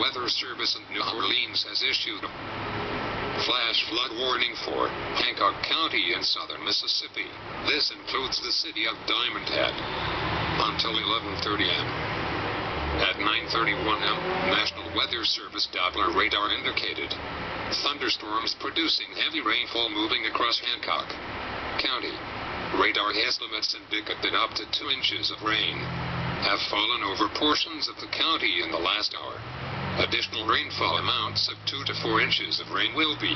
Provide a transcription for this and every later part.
Weather Service in New Orleans has issued a flash flood warning for Hancock County in southern Mississippi. This includes the city of Diamond Head until 11:30 a.m. At 9:31 a.m., National Weather Service Doppler radar indicated thunderstorms producing heavy rainfall moving across Hancock County. Radar estimates indicate that up to 2 inches of rain have fallen over portions of the county in the last hour. Additional rainfall amounts of 2 to 4 inches of rain will be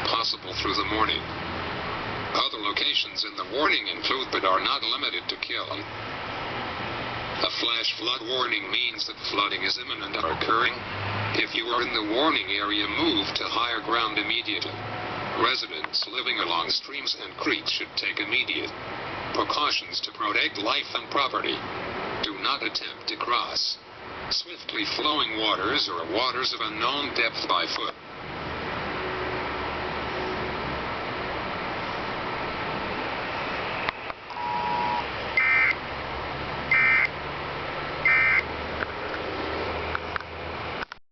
possible through the morning. Other locations in the warning include but are not limited to KILN. A flash flood warning means that flooding is imminent or occurring. If you are in the warning area, move to higher ground immediately. Residents living along streams and creeks should take immediate precautions to protect life and property. Do not attempt to cross swiftly flowing waters or waters of unknown depth by foot.